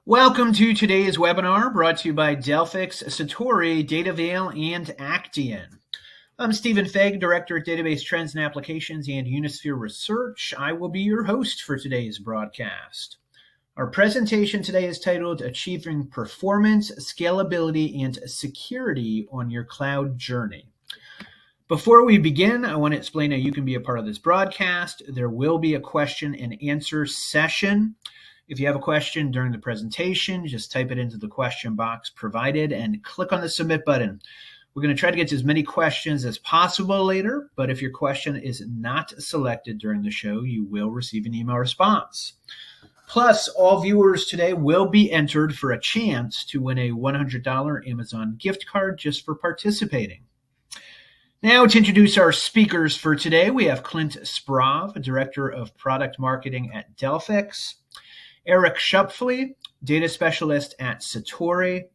Welcome to today's webinar brought to you by Delphix, Satori, DataVeil, and Actian. I'm Stephen Fegg, Director at Database Trends and Applications and Unisphere Research. I will be your host for today's broadcast. Our presentation today is titled Achieving Performance, Scalability, and Security on Your Cloud Journey. Before we begin, I want to explain how you can be a part of this broadcast. There will be a question and answer session. If you have a question during the presentation, just type it into the question box provided and click on the submit button. We're going to try to get to as many questions as possible later, but if your question is not selected during the show, you will receive an email response. Plus, all viewers today will be entered for a chance to win a $100 Amazon gift card just for participating. Now, to introduce our speakers for today, we have Clint Sprav, Director of Product Marketing at Delphix, Eric Schupfli, Data Specialist at Satori,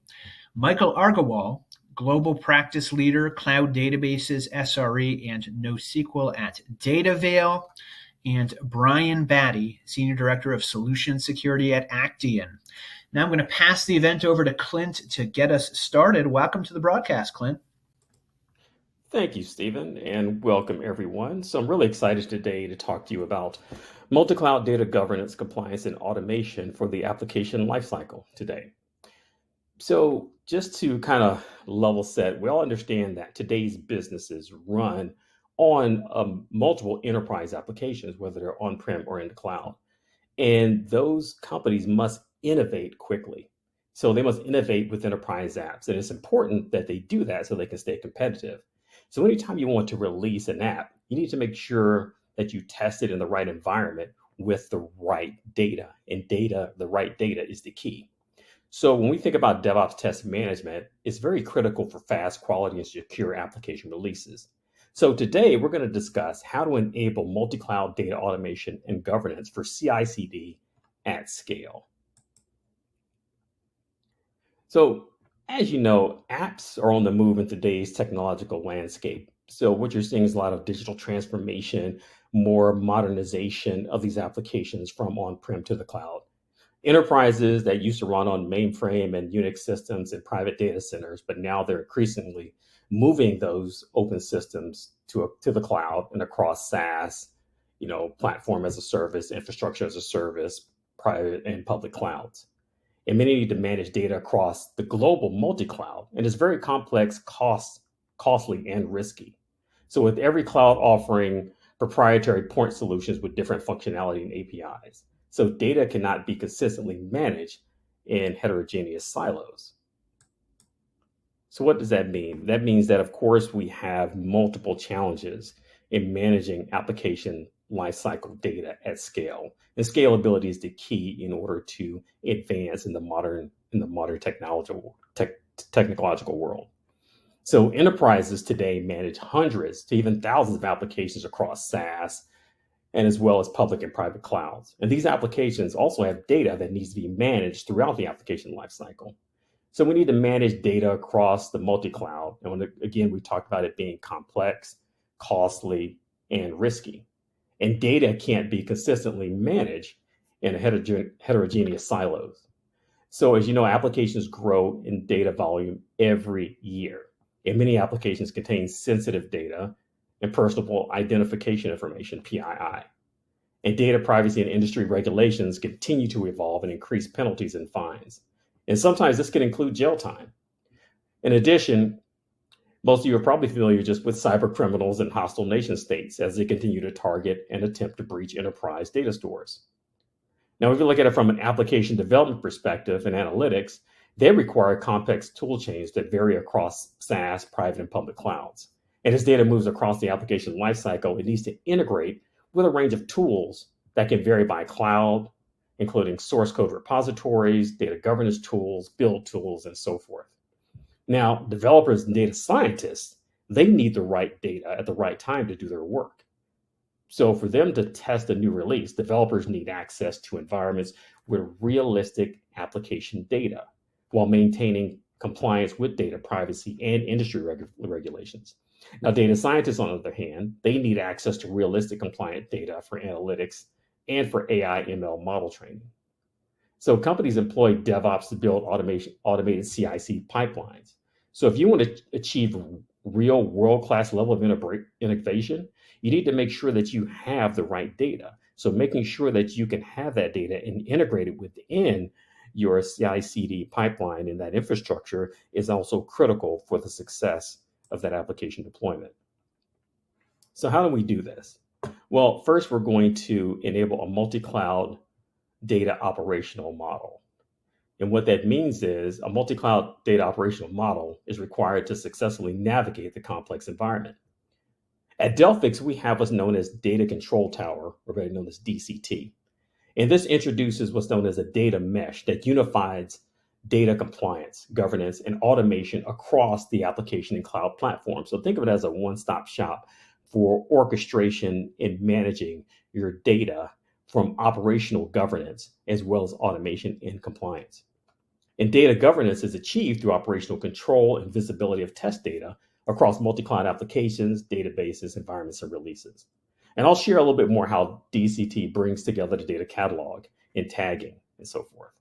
Michael Argawal, Global Practice Leader, Cloud Databases, SRE, and NoSQL at DataVeil, and Brian Batty, Senior Director of Solution Security at Actian. Now I'm going to pass the event over to Clint to get us started. Welcome to the broadcast, Clint. Thank you, Stephen, and welcome everyone. So I'm really excited today to talk to you about multi-cloud data governance, compliance, and automation for the application lifecycle today. So just to kind of level set, we all understand that today's businesses run on multiple enterprise applications, whether they're on-prem or in the cloud. And those companies must innovate quickly. So they must innovate with enterprise apps. And it's important that they do that so they can stay competitive. So anytime you want to release an app, you need to make sure that you test it in the right environment with the right data. And the right data is the key. So when we think about DevOps test management, it's very critical for fast, quality, and secure application releases. So today we're going to discuss how to enable multi-cloud data automation and governance for CI/CD at scale. So as you know, apps are on the move in today's technological landscape. So what you're seeing is a lot of digital transformation, more modernization of these applications from on-prem to the cloud. Enterprises that used to run on mainframe and Unix systems in private data centers, but now they're increasingly moving those open systems to the cloud and across SaaS, platform as a service, infrastructure as a service, private and public clouds. And many need to manage data across the global multi-cloud, and it's very complex, costly, and risky. So with every cloud offering proprietary point solutions with different functionality and APIs. So data cannot be consistently managed in heterogeneous silos. So what does that mean? That means that, of course, we have multiple challenges in managing application lifecycle data at scale. And scalability is the key in order to advance in the modern technological world. So enterprises today manage hundreds to even thousands of applications across SaaS and as well as public and private clouds. And these applications also have data that needs to be managed throughout the application lifecycle. So we need to manage data across the multi-cloud. And again, we talked about it being complex, costly, and risky. And data can't be consistently managed in heterogeneous silos. So as you know, applications grow in data volume every year. And many applications contain sensitive data and personal identification information, PII. And data privacy and industry regulations continue to evolve and increase penalties and fines. And sometimes this can include jail time. In addition, most of you are probably familiar just with cyber criminals and hostile nation states as they continue to target and attempt to breach enterprise data stores. Now, if you look at it from an application development perspective and analytics, they require complex tool chains that vary across SaaS, private, and public clouds. And as data moves across the application lifecycle, it needs to integrate with a range of tools that can vary by cloud, including source code repositories, data governance tools, build tools, and so forth. Now, developers and data scientists, they need the right data at the right time to do their work. So for them to test a new release, developers need access to environments with realistic application data while maintaining compliance with data privacy and industry regulations. Now, data scientists, on the other hand, they need access to realistic compliant data for analytics and for AI ML model training. So companies employ DevOps to build automated CI/CD pipelines. So if you want to achieve real world-class level of innovation, you need to make sure that you have the right data. So making sure that you can have that data and integrate it within your CI/CD pipeline and that infrastructure is also critical for the success of that application deployment. So how do we do this? Well, first we're going to enable a multi-cloud data operational model. And what that means is a multi-cloud data operational model is required to successfully navigate the complex environment. At Delphix, we have what's known as Data Control Tower, or better known as DCT. And this introduces what's known as a data mesh that unifies data compliance, governance, and automation across the application and cloud platform. So think of it as a one-stop shop for orchestration and managing your data from operational governance as well as automation and compliance. And data governance is achieved through operational control and visibility of test data across multi-cloud applications, databases, environments, and releases. And I'll share a little bit more how DCT brings together the data catalog and tagging and so forth.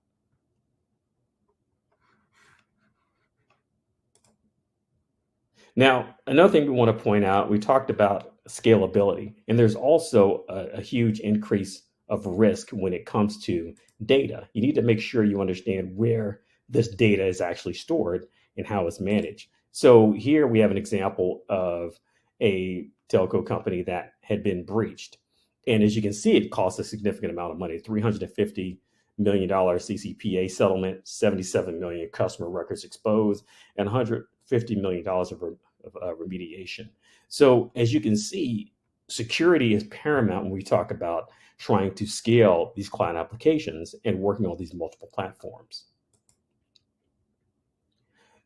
Now, another thing we want to point out, we talked about scalability, and there's also a huge increase of risk when it comes to data. You need to make sure you understand where this data is actually stored and how it's managed. So here we have an example of a telco company that had been breached. And as you can see, it cost a significant amount of money, $350 million CCPA settlement, 77 million customer records exposed, and $150 million of remediation. So as you can see, security is paramount when we talk about trying to scale these cloud applications and working on these multiple platforms.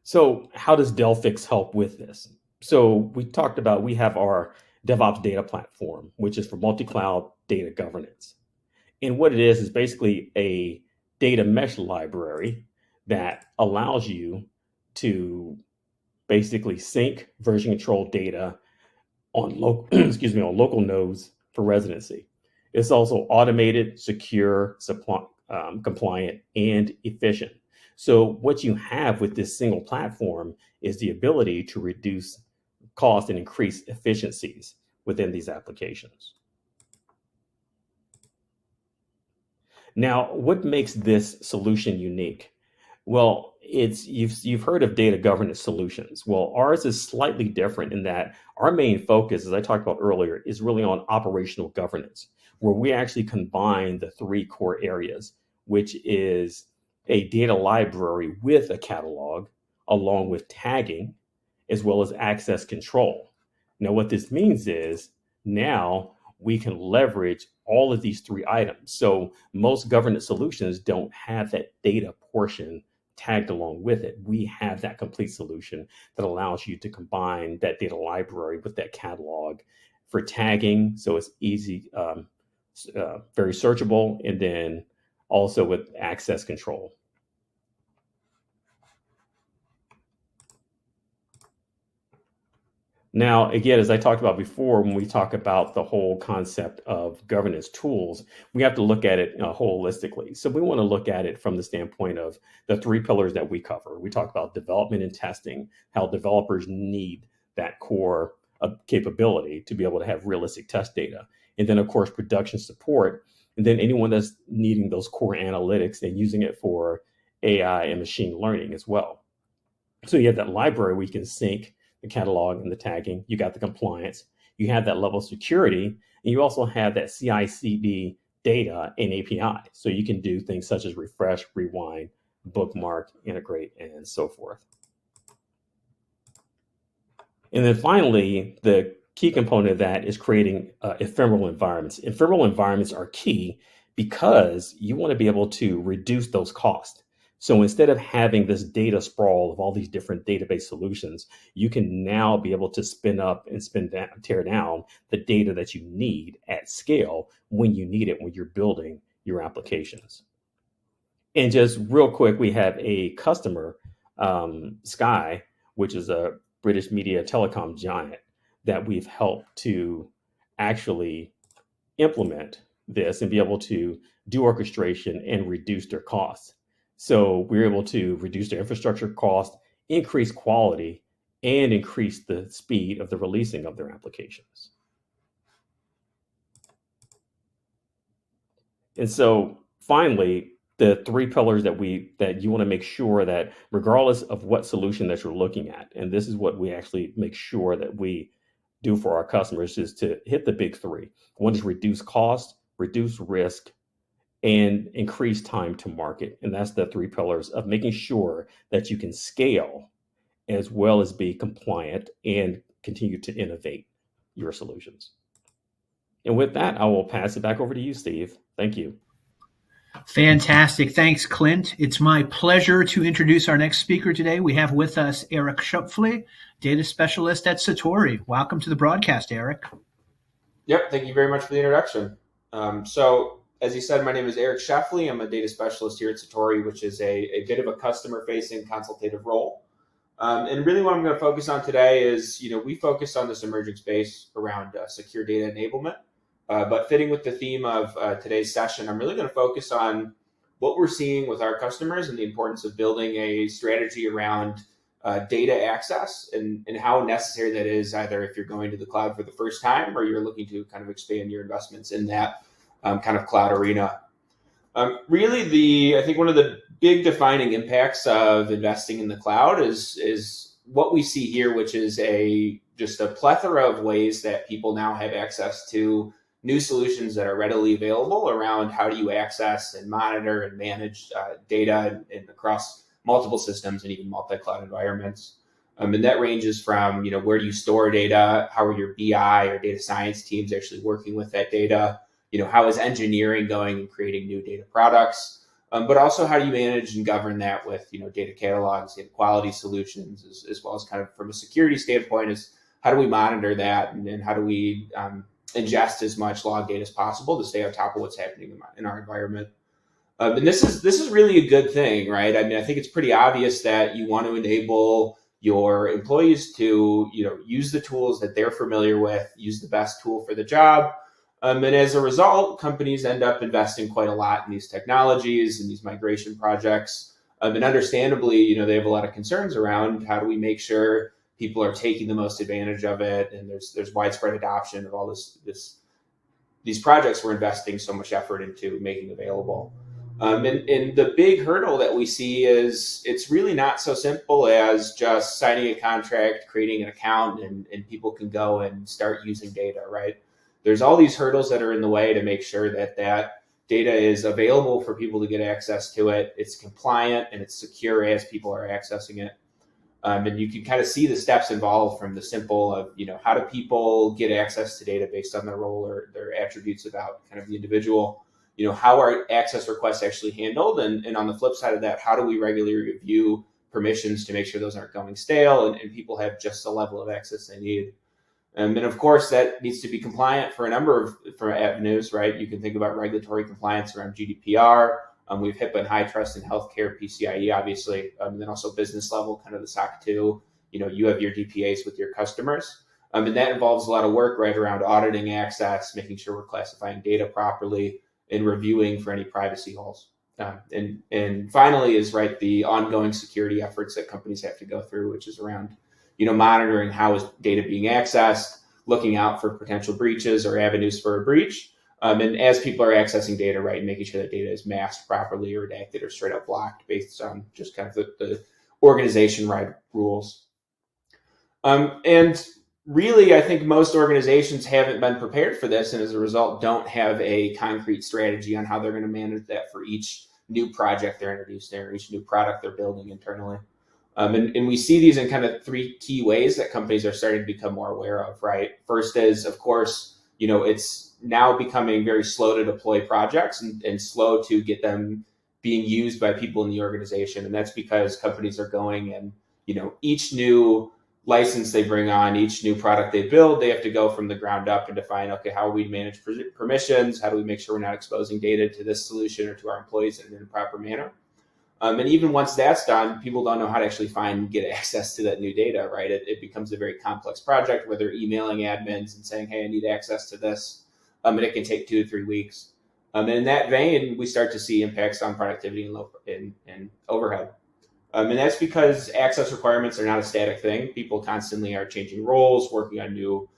So how does Delphix help with this? So we talked about, we have our DevOps data platform, which is for multi-cloud data governance. And what it is basically a data mesh library that allows you to basically sync version control data on local, on local nodes for residency. It's also automated, secure, compliant, and efficient. So what you have with this single platform is the ability to reduce cost and increase efficiencies within these applications. Now, what makes this solution unique? Well, you've heard of data governance solutions. Well, ours is slightly different in that our main focus, as I talked about earlier, is really on operational governance, where we actually combine the three core areas, which is a data library with a catalog, along with tagging, as well as access control. Now, what this means is now we can leverage all of these three items. So most governance solutions don't have that data portion tagged along with it. We have that complete solution that allows you to combine that data library with that catalog for tagging. So it's easy, very searchable, and then also with access control. Now, again, as I talked about before, when we talk about the whole concept of governance tools, we have to look at it holistically. So we want to look at it from the standpoint of the three pillars that we cover. We talk about development and testing, how developers need that core capability to be able to have realistic test data. And then, of course, production support. And then anyone that's needing those core analytics and using it for AI and machine learning as well. So you have that library where you can sync the catalog and the tagging, you got the compliance, you have that level of security, and you also have that CI/CD data and API. So you can do things such as refresh, rewind, bookmark, integrate, and so forth. And then finally, the key component of that is creating ephemeral environments. Ephemeral environments are key because you want to be able to reduce those costs. So instead of having this data sprawl of all these different database solutions, you can now be able to spin up and tear down the data that you need at scale when you need it, when you're building your applications. And just real quick, we have a customer, Sky, which is a British media telecom giant that we've helped to actually implement this and be able to do orchestration and reduce their costs. So we're able to reduce their infrastructure cost, increase quality, and increase the speed of the releasing of their applications. And so finally, the three pillars that you want to make sure that regardless of what solution that you're looking at, and this is what we actually make sure that we do for our customers, is to hit the big three. One is reduce cost, reduce risk, and increase time to market. And that's the three pillars of making sure that you can scale as well as be compliant and continue to innovate your solutions. And with that, I will pass it back over to you, Steve. Thank you. Fantastic. Thanks, Clint. It's my pleasure to introduce our next speaker today. We have with us Eric Schupfle, data specialist at Satori. Welcome to the broadcast, Eric. Yep, thank you very much for the introduction. So, as you said, my name is Eric Schupfle. I'm a data specialist here at Satori, which is a bit of a customer-facing consultative role. And really what I'm going to focus on today is, we focus on this emerging space around secure data enablement. But fitting with the theme of today's session, I'm really going to focus on what we're seeing with our customers and the importance of building a strategy around data access and how necessary that is, either if you're going to the cloud for the first time or you're looking to kind of expand your investments in that kind of cloud arena. Really, I think one of the big defining impacts of investing in the cloud is what we see here, which is just a plethora of ways that people now have access to new solutions that are readily available around how do you access and monitor and manage data and across multiple systems and even multi-cloud environments. And that ranges from, where do you store data? How are your BI or data science teams actually working with that data? How is engineering going and creating new data products? But also how do you manage and govern that with, data catalogs, data quality solutions, as well as kind of from a security standpoint is how do we monitor that and how do we ingest as much log data as possible to stay on top of what's happening in our environment. And this is really a good thing, right? I mean, I think it's pretty obvious that you want to enable your employees to, use the tools that they're familiar with, use the best tool for the job. And as a result, companies end up investing quite a lot in these technologies and these migration projects. And understandably, they have a lot of concerns around how do we make sure people are taking the most advantage of it, and there's widespread adoption of all these projects we're investing so much effort into making available. And the big hurdle that we see is it's really not so simple as just signing a contract, creating an account, and people can go and start using data, right? There's all these hurdles that are in the way to make sure that data is available for people to get access to it. It's compliant and it's secure as people are accessing it. And you can kind of see the steps involved from the simple of, how do people get access to data based on their role or their attributes about kind of the individual, how are access requests actually handled? And on the flip side of that, how do we regularly review permissions to make sure those aren't going stale and people have just the level of access they need? And then, of course, that needs to be compliant for a number of avenues, right? You can think about regulatory compliance around GDPR. We have HIPAA and high trust in healthcare, PCIe, obviously, and then also business level, kind of the SOC 2. You have your DPAs with your customers. And that involves a lot of work right around auditing access, making sure we're classifying data properly, and reviewing for any privacy holes. And finally is the ongoing security efforts that companies have to go through, which is around monitoring how is data being accessed, looking out for potential breaches or avenues for a breach. And as people are accessing data, right, making sure that data is masked properly or redacted or straight up blocked based on just kind of the organization-wide rules. And really, I think most organizations haven't been prepared for this, and as a result, don't have a concrete strategy on how they're going to manage that for each new project they're introducing or each new product they're building internally. And we see these in kind of three key ways that companies are starting to become more aware of, right? First is, of course, it's now becoming very slow to deploy projects and slow to get them being used by people in the organization. And that's because companies are going and, each new license they bring on, each new product they build, they have to go from the ground up and define, okay, how do we manage permissions? How do we make sure we're not exposing data to this solution or to our employees in a proper manner? And even once that's done, people don't know how to actually find and get access to that new data, right? It becomes a very complex project where they're emailing admins and saying, hey, I need access to this. And it can take 2 to 3 weeks. And in that vein, we start to see impacts on productivity and overhead. And that's because access requirements are not a static thing. People constantly are changing roles, working on new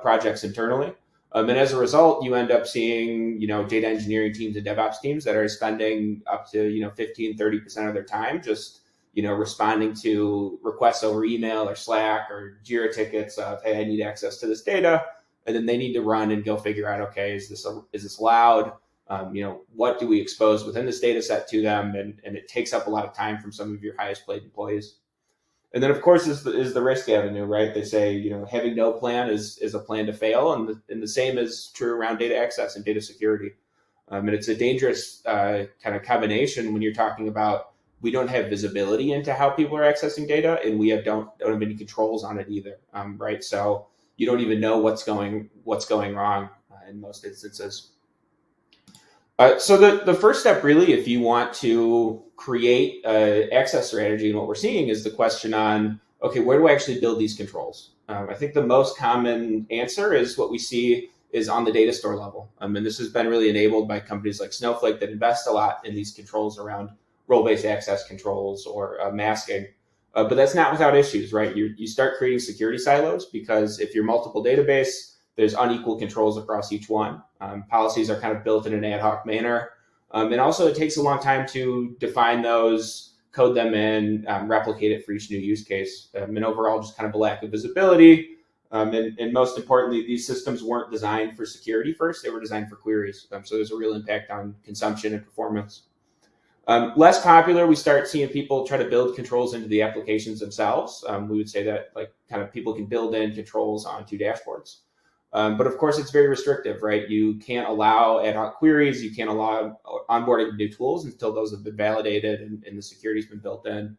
projects internally. And as a result, you end up seeing, data engineering teams and DevOps teams that are spending up to, 15, 30% of their time just, responding to requests over email or Slack or Jira tickets of, hey, I need access to this data. And then they need to run and go figure out, okay, is this allowed? What do we expose within this data set to them? And it takes up a lot of time from some of your highest paid employees. And then, of course, is the risk avenue, right? They say, having no plan is a plan to fail. And the same is true around data access and data security. And it's a dangerous kind of combination when you're talking about we don't have visibility into how people are accessing data, and we don't have any controls on it either, right? So you don't even know what's going wrong in most instances. So the first step, really, if you want to create an access strategy, and what we're seeing is the question on, okay, where do I actually build these controls? I think the most common answer is what we see is on the data store level. And this has been really enabled by companies like Snowflake that invest a lot in these controls around role-based access controls or masking. But that's not without issues, right? You start creating security silos because if you're multiple database, there's unequal controls across each one. Policies are kind of built in an ad hoc manner. And also it takes a long time to define those, code them in, replicate it for each new use case. And overall, just kind of a lack of visibility. And most importantly, these systems weren't designed for security first, they were designed for queries. So there's a real impact on consumption and performance. Less popular, we start seeing people try to build controls into the applications themselves. We would say that kind of people can build in controls onto dashboards. But of course, it's very restrictive, right? You can't allow ad hoc queries. You can't allow onboarding of new tools until those have been validated and the security's been built in.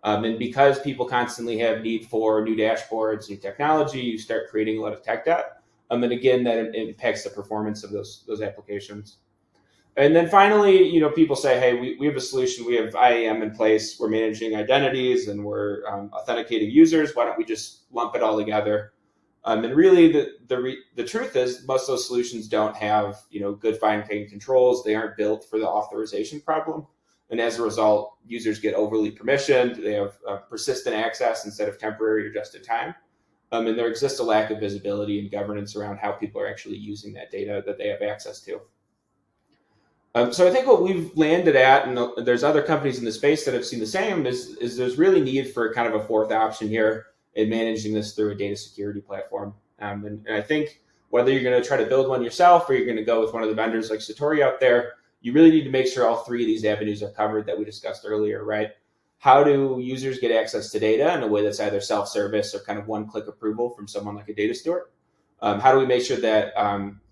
And because people constantly have need for new dashboards, new technology, you start creating a lot of tech debt. And again, that impacts the performance of those applications. And then finally, people say, hey, we have a solution. We have IAM in place. We're managing identities and we're authenticating users. Why don't we just lump it all together? And really, the truth is, most of those solutions don't have good fine-grained controls. They aren't built for the authorization problem, and as a result, users get overly permissioned. They have persistent access instead of temporary or just in time, and there exists a lack of visibility and governance around how people are actually using that data that they have access to. So I think what we've landed at, and there's other companies in the space that have seen the same, is there's really need for kind of a fourth option here in managing this through a data security platform. And I think whether you're going to try to build one yourself or you're going to go with one of the vendors like Satori out there, you really need to make sure all three of these avenues are covered that we discussed earlier, right? How do users get access to data in a way that's either self-service or kind of one-click approval from someone like a data steward? How do we make sure that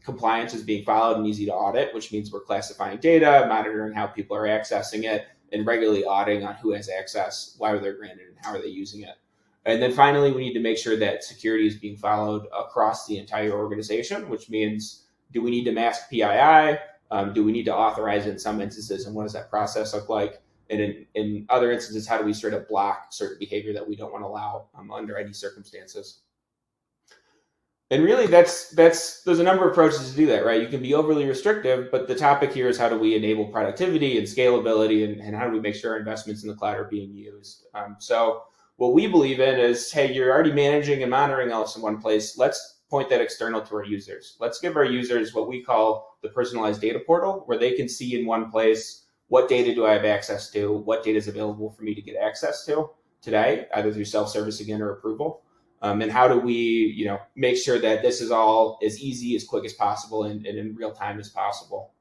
compliance is being followed and easy to audit, which means we're classifying data, monitoring how people are accessing it, and regularly auditing on who has access, why were they granted, and how are they using it? And then finally, we need to make sure that security is being followed across the entire organization, which means, do we need to mask PII? Do we need to authorize it in some instances? And what does that process look like? And in other instances, how do we sort of block certain behavior that we don't want to allow under any circumstances? And really, there's a number of approaches to do that, right? You can be overly restrictive, but the topic here is how do we enable productivity and scalability, and how do we make sure our investments in the cloud are being used? So what we believe in is, hey, you're already managing and monitoring all this in one place. Let's point that external to our users. Let's give our users what we call the personalized data portal, where they can see in one place, what data do I have access to? What data is available for me to get access to today, either through self-service again or approval? And how do we, make sure that this is all as easy, as quick as possible, and in real time as possible?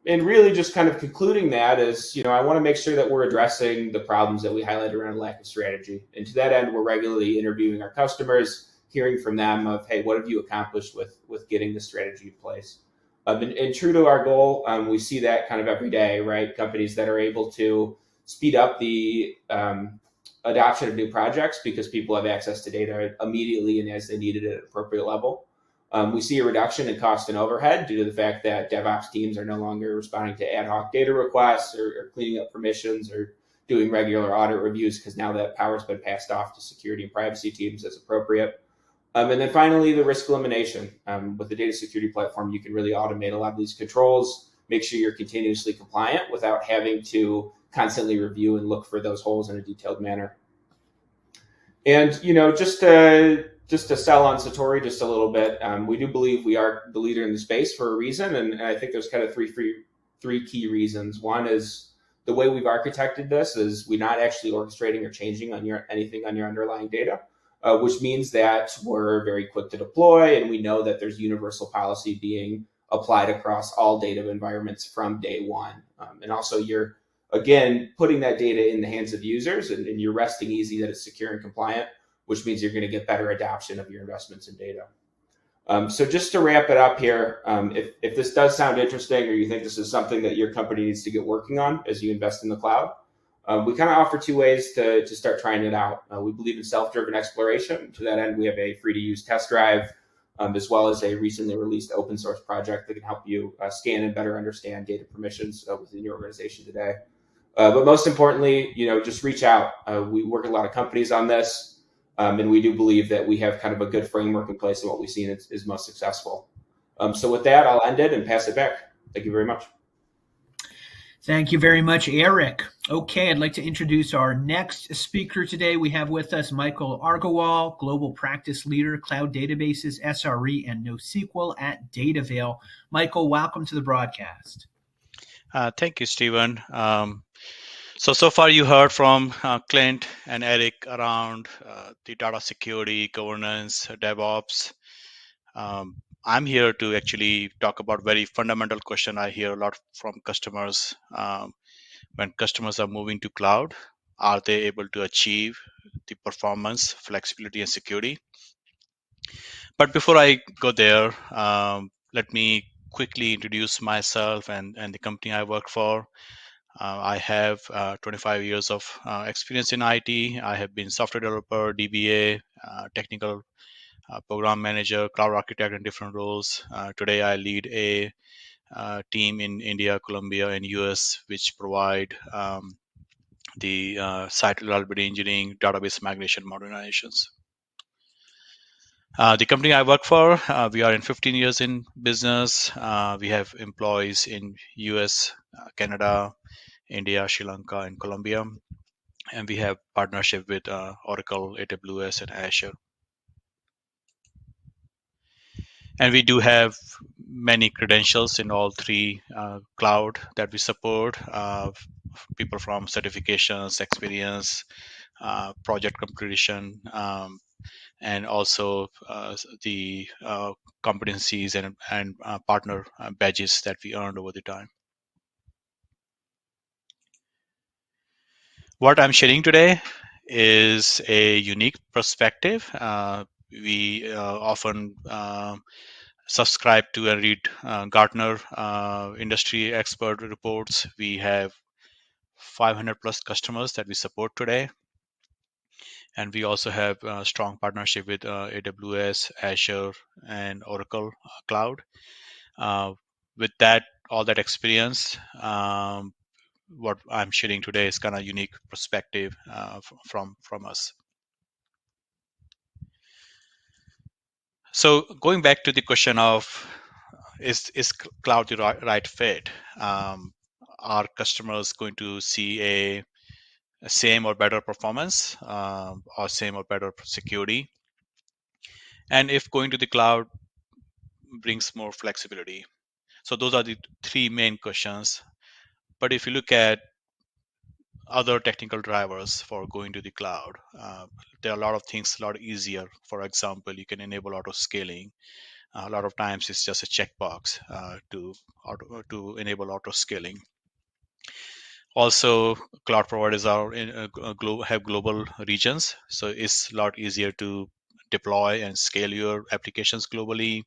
And really just kind of concluding that is, I want to make sure that we're addressing the problems that we highlighted around lack of strategy. And to that end, we're regularly interviewing our customers, hearing from them of, hey, what have you accomplished with getting the strategy in place? And true to our goal, we see that kind of every day, right? Companies that are able to speed up the adoption of new projects because people have access to data immediately and as they need it at an appropriate level. We see a reduction in cost and overhead due to the fact that DevOps teams are no longer responding to ad hoc data requests or cleaning up permissions or doing regular audit reviews because now that power's been passed off to security and privacy teams as appropriate. And then finally, the risk elimination. With the data security platform, you can really automate a lot of these controls, make sure you're continuously compliant without having to constantly review and look for those holes in a detailed manner. And just to sell on Satori just a little bit, we do believe we are the leader in the space for a reason, and I think there's kind of three key reasons. One is the way we've architected this is we're not actually orchestrating or changing on anything on your underlying data, which means that we're very quick to deploy, and we know that there's universal policy being applied across all data environments from day one. And also, you're again putting that data in the hands of users, and you're resting easy that it's secure and compliant, which means you're going to get better adoption of your investments in data. So just to wrap it up here, if this does sound interesting, or you think this is something that your company needs to get working on as you invest in the cloud, we kind of offer two ways to start trying it out. We believe in self-driven exploration. To that end, we have a free-to-use test drive, as well as a recently released open source project that can help you scan and better understand data permissions within your organization today. But most importantly, just reach out. We work with a lot of companies on this, and we do believe that we have kind of a good framework in place, and what we've seen is most successful. So with that, I'll end it and pass it back. Thank you very much. Thank you very much, Eric. Okay, I'd like to introduce our next speaker today. We have with us Michael Argowal, Global Practice Leader, Cloud Databases, SRE, and NoSQL at DataVale. Michael, welcome to the broadcast. Thank you, Stephen. So far you heard from Clint and Eric around the data security, governance, DevOps. I'm here to actually talk about very fundamental question I hear a lot from customers. When customers are moving to cloud, are they able to achieve the performance, flexibility, and security? But before I go there, let me quickly introduce myself and the company I work for. I have 25 years of experience in IT. I have been software developer, DBA, technical program manager, cloud architect in different roles. Today I lead a team in India, Colombia, and US, which provide the site reliability engineering, database migration, modernizations. The company I work for, we are in 15 years in business. We have employees in US, Canada, India, Sri Lanka, and Colombia. And we have partnership with Oracle, AWS, and Azure. And we do have many credentials in all three cloud that we support. People from certifications, experience, project completion, and also the competencies and partner badges that we earned over the time. What I'm sharing today is a unique perspective. We often subscribe to and read Gartner industry expert reports. We have 500 plus customers that we support today. And we also have a strong partnership with AWS, Azure, and Oracle Cloud. With that, all that experience, what I'm sharing today is kind of unique perspective from us. So going back to the question of is cloud the right fit? Are customers going to see a same or better performance or same or better security? And if going to the cloud brings more flexibility? So those are the three main questions. But if you look at other technical drivers for going to the cloud, there are a lot of things a lot easier. For example, you can enable auto scaling. A lot of times it's just a checkbox to enable auto scaling. Also, cloud providers are have global regions, so it's a lot easier to deploy and scale your applications globally.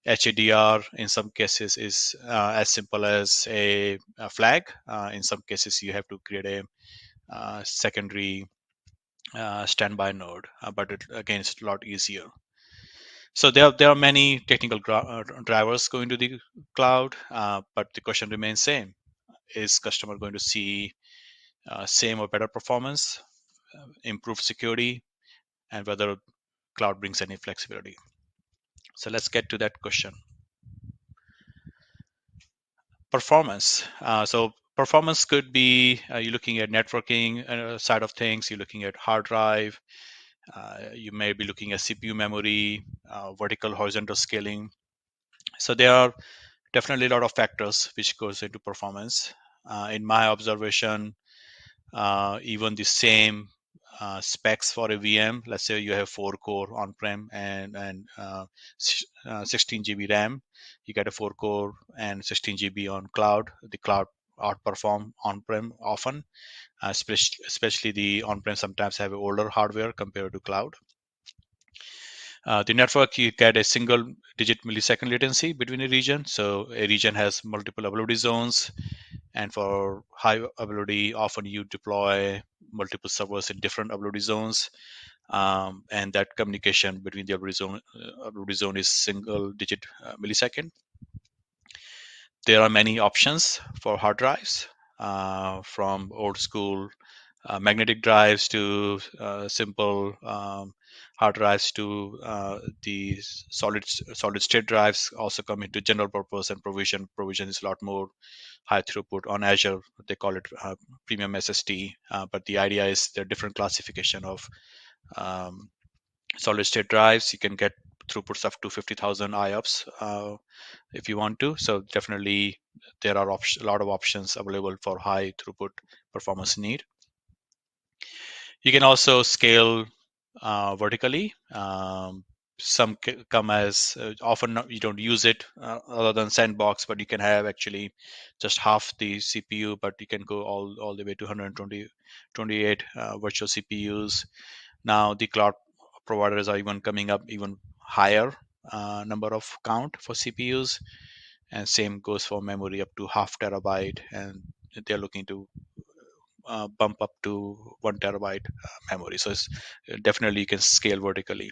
HADR in some cases is as simple as a flag. In some cases, you have to create a secondary standby node, but again, it's a lot easier. So there are many technical drivers going to the cloud, but the question remains same: is customer going to see same or better performance, improved security, and whether cloud brings any flexibility. So let's get to that question. Performance. So performance could be you're looking at networking side of things, you're looking at hard drive, you may be looking at CPU memory, vertical horizontal scaling. So there are definitely a lot of factors which goes into performance. In my observation, even the same specs for a VM, let's say you have 4-core on-prem and 16 GB RAM, you get a 4-core and 16 GB on cloud. The cloud outperform on-prem often, especially the on-prem sometimes have older hardware compared to cloud. The network, you get a single digit millisecond latency between a region. So a region has multiple availability zones. And for high availability, often you deploy multiple servers in different availability zones. And that communication between the availability zone is single digit millisecond. There are many options for hard drives, from old school magnetic drives to simple hard drives to the solid state drives. Also come into general purpose and provision. Provision is a lot more high throughput. On Azure, they call it premium SSD. But the idea is there are different classification of solid state drives. You can get throughputs up to 50,000 IOPS if you want to. So definitely there are a lot of options available for high throughput performance need. You can also scale vertically. Some come as often you don't use it other than sandbox, but you can have actually just half the CPU, but you can go all the way to 128 virtual CPUs. Now the cloud providers are even coming up even higher number of count for CPUs, and same goes for memory up to half terabyte, and they're looking to bump up to 1 terabyte memory. So it's definitely you can scale vertically.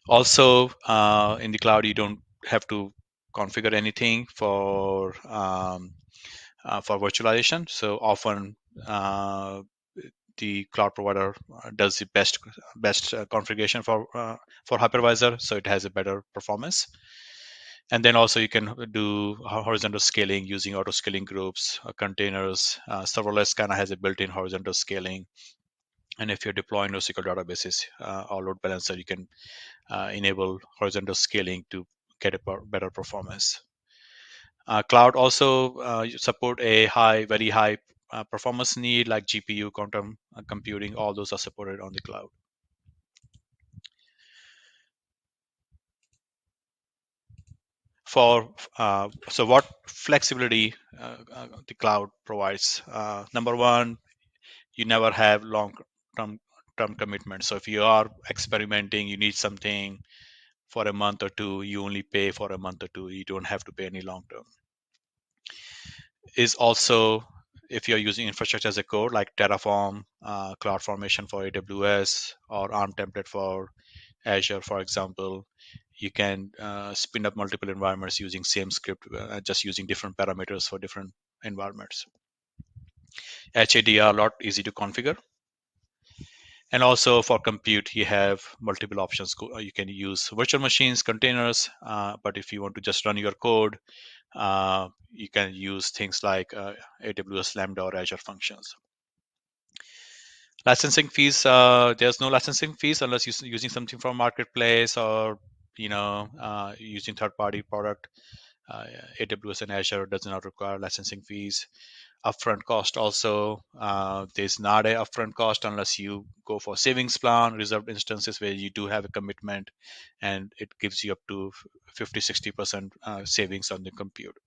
Also, in the cloud, you don't have to configure anything for virtualization. So often the cloud provider does the best configuration for hypervisor, so it has a better performance. And then also you can do horizontal scaling using auto scaling groups, containers. Serverless kind of has a built-in horizontal scaling. And if you're deploying NoSQL databases or load balancer, you can enable horizontal scaling to get a better performance. Cloud also support a very high performance need like GPU, quantum computing. All those are supported on the cloud. So what flexibility the cloud provides? Number one, you never have long-term commitment. So if you are experimenting, you need something for a month or two, you only pay for a month or two. You don't have to pay any long-term. Is also, if you're using infrastructure as a code like Terraform, CloudFormation for AWS, or ARM template for Azure, for example, you can spin up multiple environments using same script, just using different parameters for different environments. HADR, a lot easy to configure. And also for compute, you have multiple options. You can use virtual machines, containers, but if you want to just run your code, you can use things like AWS Lambda or Azure Functions. Licensing fees, there's no licensing fees unless you're using something from marketplace or using third-party product. AWS and Azure does not require licensing fees. Upfront cost also, there's not a upfront cost unless you go for savings plan, reserved instances where you do have a commitment, and it gives you up to 50-60% savings on the compute.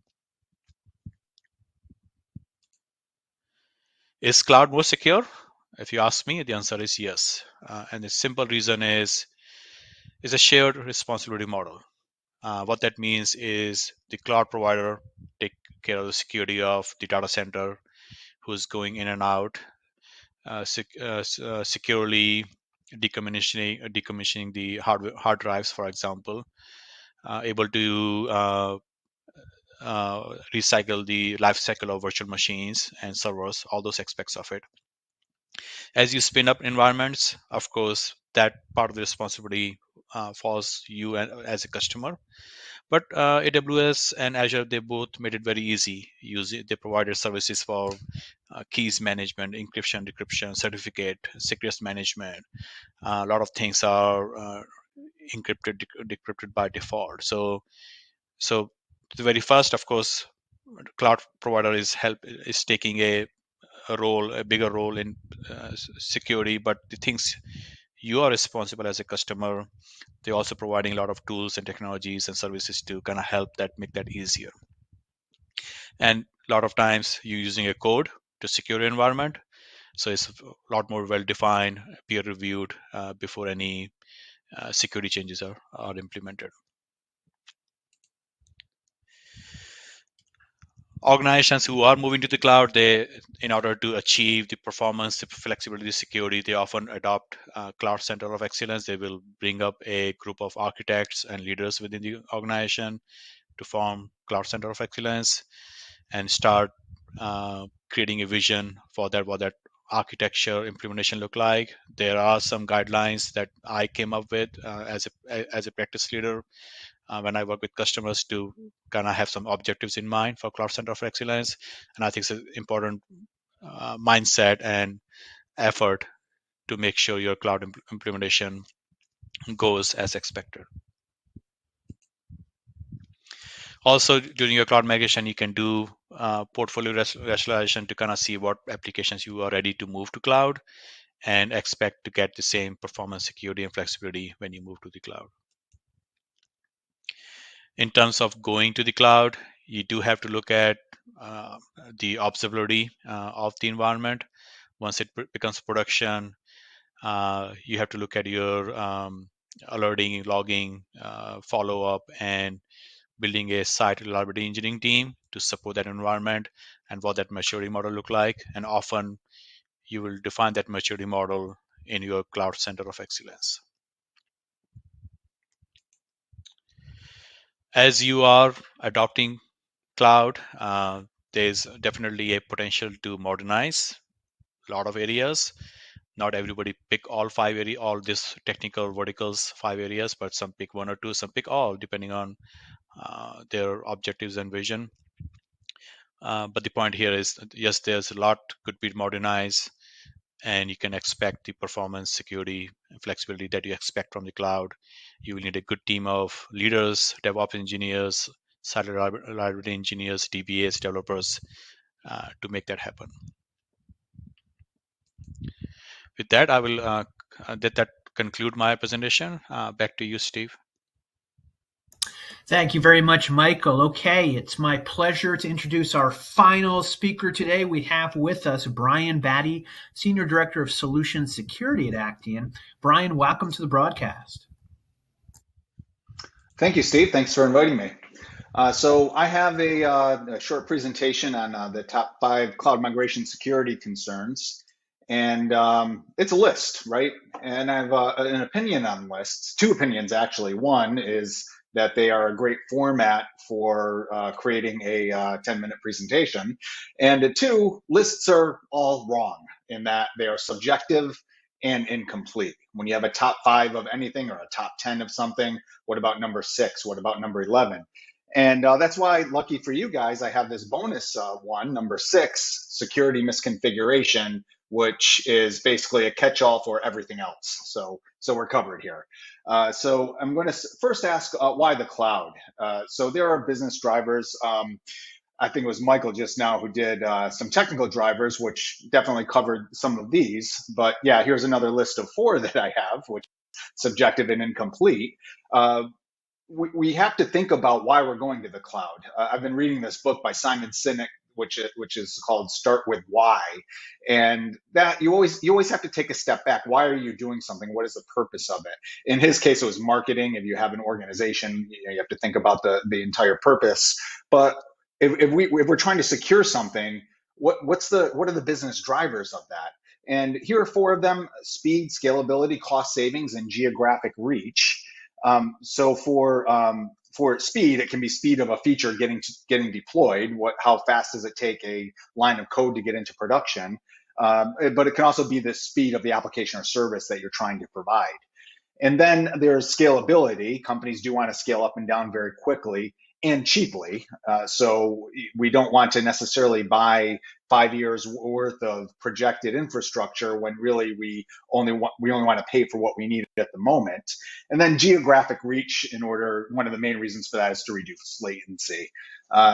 Is cloud more secure? If you ask me, the answer is yes. And the simple reason is a shared responsibility model. What that means is the cloud provider take care of the security of the data center, who's going in and out, securely decommissioning the hard drives, for example, able to recycle the life cycle of virtual machines and servers, all those aspects of it. As you spin up environments, of course, that part of the responsibility falls you as a customer. But AWS and Azure, they both made it very easy. They provided services for keys management, encryption, decryption, certificate, secrets management. A lot of things are encrypted, decrypted by default. So the very first, of course, cloud provider is taking a bigger role in security. But the things you are responsible as a customer, they're also providing a lot of tools and technologies and services to kind of help that make that easier. And a lot of times you're using a code to secure your environment, so it's a lot more well defined, peer reviewed before any security changes are implemented. Organizations who are moving to the cloud, they, in order to achieve the performance, the flexibility, the security, they often adopt Cloud Center of Excellence. They will bring up a group of architects and leaders within the organization to form Cloud Center of Excellence and start creating a vision for that, what that architecture implementation look like. There are some guidelines that I came up with as a practice leader when I work with customers to kind of have some objectives in mind for Cloud Center of Excellence. And I think it's an important mindset and effort to make sure your cloud implementation goes as expected. Also, during your cloud migration, you can do portfolio rationalization to kind of see what applications you are ready to move to cloud and expect to get the same performance, security, and flexibility when you move to the cloud. In terms of going to the cloud, you do have to look at the observability of the environment. Once it becomes production, you have to look at your alerting, logging, follow-up, and building a site reliability engineering team to support that environment and what that maturity model look like. And often you will define that maturity model in your Cloud Center of Excellence. As you are adopting cloud, there's definitely a potential to modernize a lot of areas. Not everybody pick all this technical verticals, 5 areas, but some pick 1 or 2, some pick all, depending on their objectives and vision. But the point here is, yes, there's a lot could be modernized, and you can expect the performance, security, and flexibility that you expect from the cloud. You will need a good team of leaders, DevOps engineers, site reliability engineers, DBAs, developers to make that happen. With that, I will that conclude my presentation. Back to you, Steve. Thank you very much, Michael. Okay, it's my pleasure to introduce our final speaker today. We have with us Brian Batty, Senior Director of Solution Security at Actian. Brian, welcome to the broadcast. Thank you, Steve. Thanks for inviting me. So I have a short presentation on the top 5 cloud migration security concerns. And it's a list, right? And I have an opinion on lists, 2 opinions actually. One is that they are a great format for creating a 10-minute presentation. And 2, lists are all wrong in that they are subjective and incomplete. When you have a top 5 of anything or a top 10 of something, what about number 6? What about number 11? And that's why, lucky for you guys, I have this bonus one, number 6, security misconfiguration, which is basically a catch-all for everything else. So we're covered here. So I'm going to first ask why the cloud? So there are business drivers. I think it was Michael just now who did some technical drivers, which definitely covered some of these. But yeah, here's another list of 4 that I have, which is subjective and incomplete. We have to think about why we're going to the cloud. I've been reading this book by Simon Sinek, which is called Start With Why. And that you always have to take a step back. Why are you doing something? What is the purpose of it? In his case, it was marketing. If you have an organization, you have to think about the entire purpose. But if we're trying to secure something, what are the business drivers of that? And here are 4 of them: speed, scalability, cost savings, and geographic reach. So for speed, it can be speed of a feature getting deployed. How fast does it take a line of code to get into production? But it can also be the speed of the application or service that you're trying to provide. And then there's scalability. Companies do want to scale up and down very quickly and cheaply. So we don't want to necessarily buy 5 years worth of projected infrastructure when really we only want to pay for what we need at the moment. And then geographic reach, one of the main reasons for that is to reduce latency.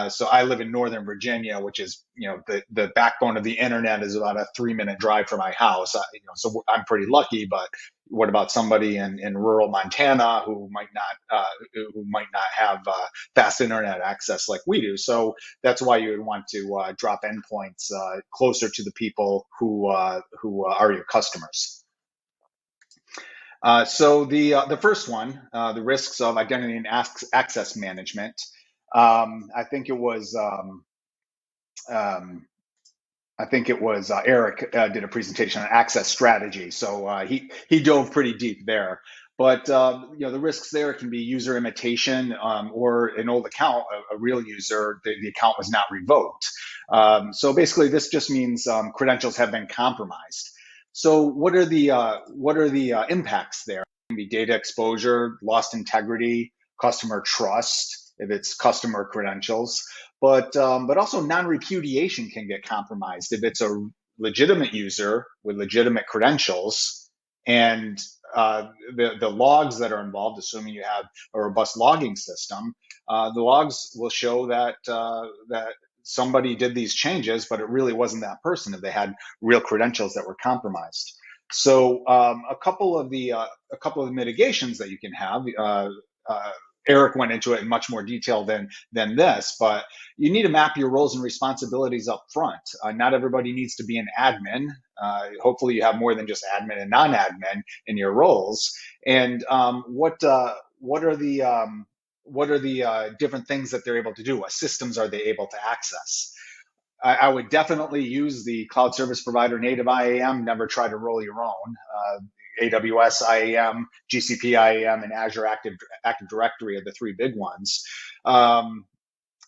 So I live in Northern Virginia, which is, the backbone of the internet is about a 3-minute drive from my house. So I'm pretty lucky, but what about somebody in rural Montana who might not have fast internet access like we do? So that's why you would want to drop endpoints closer to the people who are your customers. So the first one, the risks of identity and access management. I think it was Eric did a presentation on access strategy, so he dove pretty deep there. But the risks there can be user imitation, or an old account, a real user, the account was not revoked. So basically, this just means credentials have been compromised. So what are the impacts there? It can be data exposure, lost integrity, customer trust if it's customer credentials. But also non-repudiation can get compromised if it's a legitimate user with legitimate credentials, and the logs that are involved, assuming you have a robust logging system, the logs will show that somebody did these changes, but it really wasn't that person if they had real credentials that were compromised. So a couple of the mitigations that you can have. Eric went into it in much more detail than this, but you need to map your roles and responsibilities up front. Not everybody needs to be an admin. Hopefully you have more than just admin and non-admin in your roles. And what are the different things that they're able to do? What systems are they able to access? I would definitely use the cloud service provider native IAM. Never try to roll your own. AWS IAM, GCP IAM, and Azure Active Directory are the three big ones.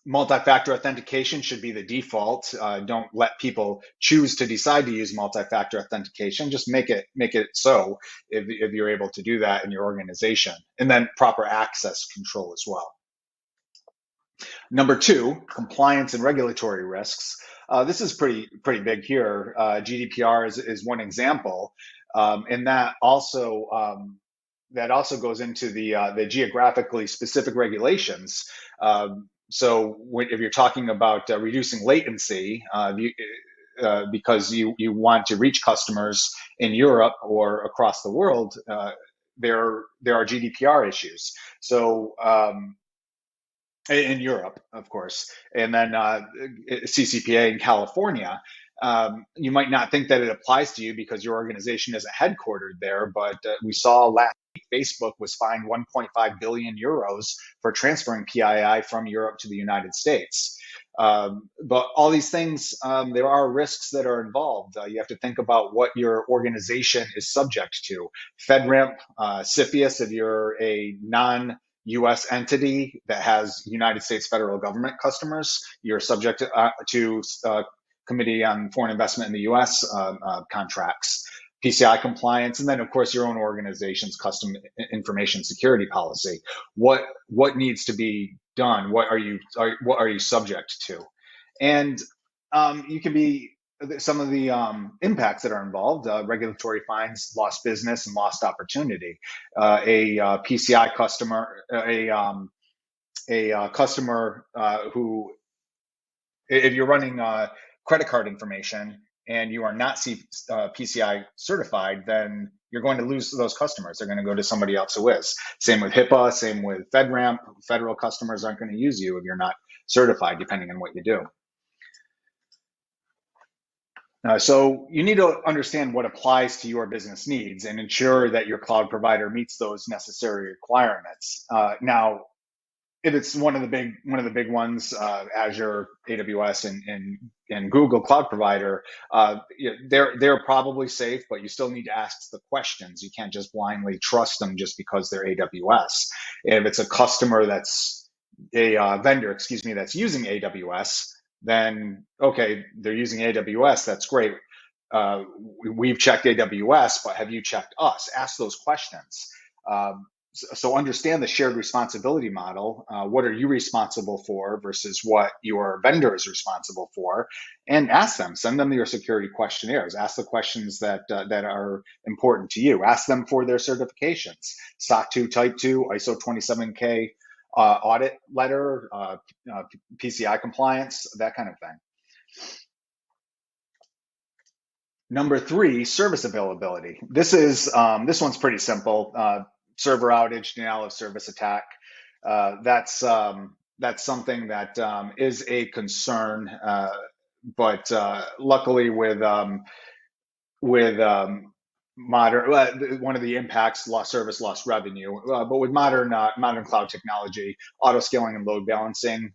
Multi-factor authentication should be the default. Don't let people choose to decide to use multi-factor authentication. Just make it so if you're able to do that in your organization. And then proper access control as well. Number 2, compliance and regulatory risks. This is pretty big here. GDPR is one example, and that also goes into the geographically specific regulations. So if you're talking about reducing latency, because you want to reach customers in Europe or across the world, there are GDPR issues. So in Europe, of course, and then CCPA in California. You might not think that it applies to you because your organization isn't headquartered there, but we saw last week Facebook was fined 1.5 billion euros for transferring PII from Europe to the United States. But all these things, there are risks that are involved. You have to think about what your organization is subject to. FedRAMP, CFIUS, if you're a non-US entity that has United States federal government customers, you're subject to Committee on Foreign Investment in the U.S. Contracts, PCI compliance, and then of course your own organization's custom information security policy. What needs to be done? What are you subject to? And you can be some of the impacts that are involved: regulatory fines, lost business, and lost opportunity. A PCI customer, a customer who, if you're running credit card information and you are not PCI certified, then you're going to lose those customers. They're going to go to somebody else who is. Same with HIPAA, same with FedRAMP. Federal customers aren't going to use you if you're not certified, depending on what you do. So you need to understand what applies to your business needs and ensure that your cloud provider meets those necessary requirements. Now, if it's one of the big ones, Azure, AWS, and Google Cloud Provider, they're probably safe, but you still need to ask the questions. You can't just blindly trust them just because they're AWS. If it's a customer that's a vendor, that's using AWS, then okay, they're using AWS. That's great. We've checked AWS, but have you checked us? Ask those questions. So understand the shared responsibility model. What are you responsible for versus what your vendor is responsible for? And ask them, send them your security questionnaires. Ask the questions that are important to you. Ask them for their certifications, SOC 2, Type 2, ISO 27K, audit letter, PCI compliance, that kind of thing. Number 3, service availability. This one's pretty simple. Server outage, denial of service attack. That's something that is a concern, but luckily with modern, one of the impacts, lost service, lost revenue. But with modern cloud technology, auto scaling and load balancing,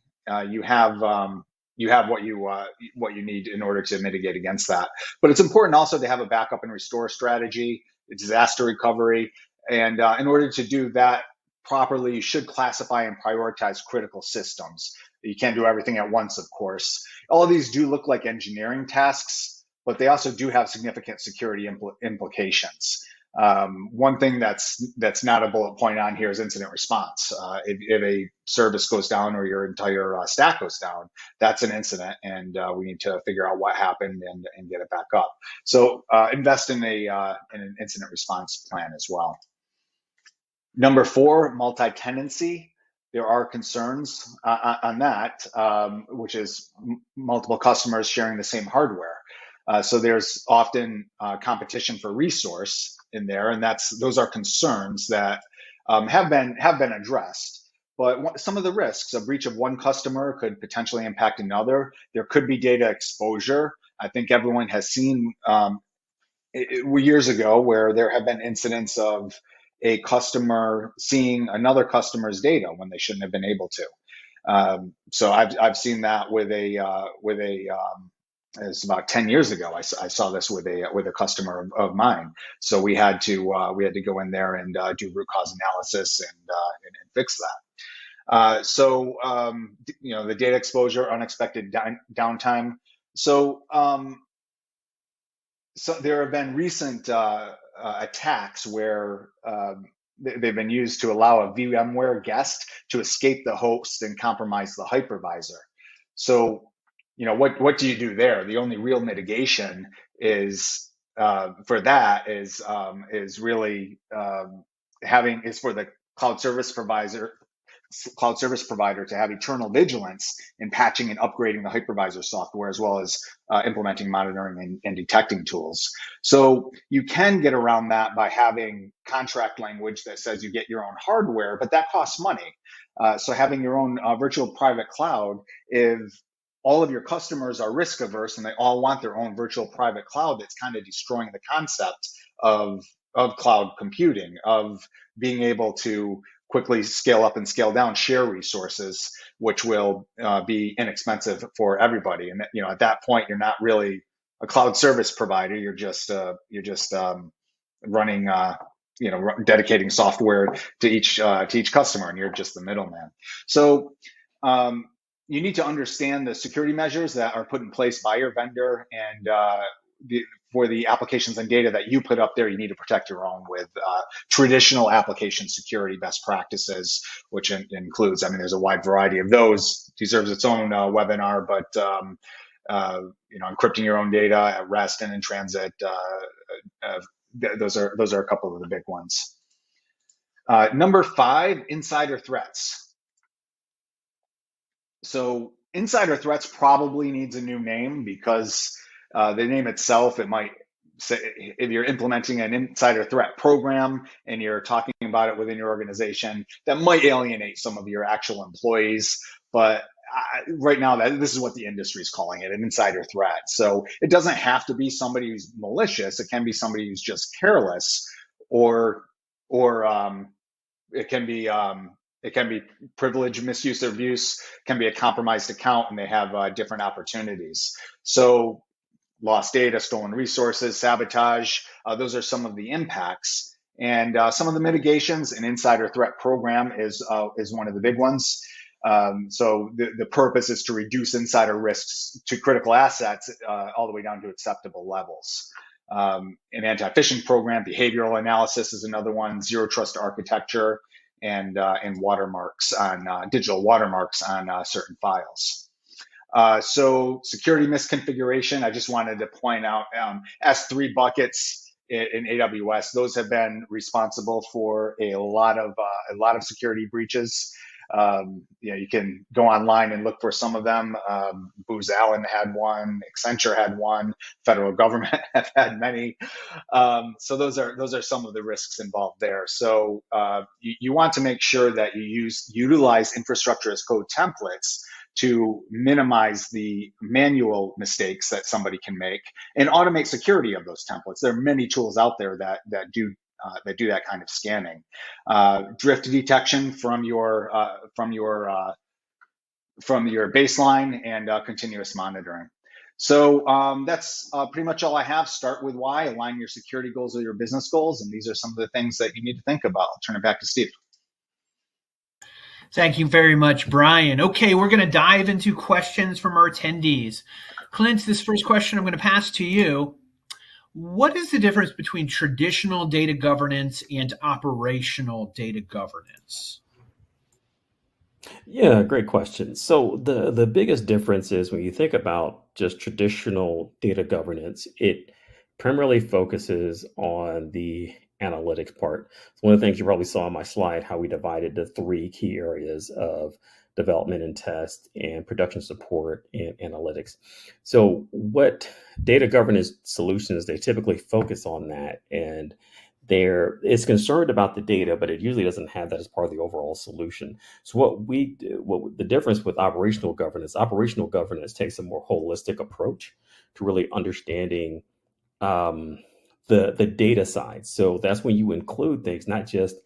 you have what you need in order to mitigate against that. But it's important also to have a backup and restore strategy, disaster recovery, and in order to do that properly, you should classify and prioritize critical systems. You can't do everything at once, of course. All of these do look like engineering tasks, but they also do have significant security implications. One thing that's not a bullet point on here is incident response. If a service goes down or your entire stack goes down, that's an incident, and we need to figure out what happened and get it back up. So invest in an incident response plan as well. Number 4, multi-tenancy. There are concerns on that, which is multiple customers sharing the same hardware. So there's often competition for resource in there, and those are concerns that have been addressed. But some of the risks, a breach of one customer could potentially impact another. There could be data exposure. I think everyone has seen years ago where there have been incidents of a customer seeing another customer's data when they shouldn't have been able to. So I've seen that it's about 10 years ago. I saw this with a customer of mine. So we had to go in there and do root cause analysis and fix that. So the data exposure, unexpected downtime. So there have been recent attacks where they've been used to allow a VMware guest to escape the host and compromise the hypervisor. So, what do you do there? The only real mitigation is for that is really for the cloud service provider to have eternal vigilance in patching and upgrading the hypervisor software, as well as implementing monitoring and detecting tools. So you can get around that by having contract language that says you get your own hardware, but that costs money. So having your own virtual private cloud, if all of your customers are risk averse and they all want their own virtual private cloud, that's kind of destroying the concept of cloud computing, of being able to quickly scale up and scale down, share resources, which will be inexpensive for everybody. And at that point, you're not really a cloud service provider. You're just running, dedicating software to each customer, and you're just the middleman. So you need to understand the security measures that are put in place by your vendor, and for the applications and data that you put up there, you need to protect your own with traditional application security best practices, which includes, there's a wide variety of those. Deserves its own webinar, but encrypting your own data at rest and in transit, those are a couple of the big ones. Number 5, insider threats. So insider threats probably needs a new name, because the name itself, it might say, if you're implementing an insider threat program and you're talking about it within your organization, that might alienate some of your actual employees. But right now, this is what the industry is calling it, an insider threat. So it doesn't have to be somebody who's malicious. It can be somebody who's just careless, or it can be privilege misuse or abuse, can be a compromised account, and they have different opportunities. So lost data, stolen resources, sabotage, those are some of the impacts. And some of the mitigations, an insider threat program is one of the big ones. So the purpose is to reduce insider risks to critical assets all the way down to acceptable levels. an anti-phishing program. Behavioral analysis is another one. Zero trust architecture, and watermarks on digital watermarks on certain files. So security misconfiguration, I just wanted to point out S3 buckets in AWS. Those have been responsible for a lot of security breaches. You can go online and look for some of them. Booz Allen had one, Accenture had one, federal government have had many. So those are some of the risks involved there. So you want to make sure that you utilize infrastructure as code templates to minimize the manual mistakes that somebody can make and automate security of those templates. There are many tools out there that do that kind of scanning. Drift detection from your baseline, and continuous monitoring. So that's pretty much all I have. Start with why, align your security goals with your business goals, and these are some of the things that you need to think about. I'll turn it back to Steve. Thank you very much, Brian. Okay, we're going to dive into questions from our attendees. Clint, this first question I'm going to pass to you. What is the difference between traditional data governance and operational data governance? Yeah, great question. So the biggest difference is when you think about just traditional data governance, it primarily focuses on the analytics part. So one of the things you probably saw on my slide, how we divided the three key areas of development and test and production support and analytics. So what data governance solutions, they typically focus on that, and it's concerned about the data, but it usually doesn't have that as part of the overall solution. So the difference with operational governance takes a more holistic approach to really understanding the data side. So that's when you include things, not just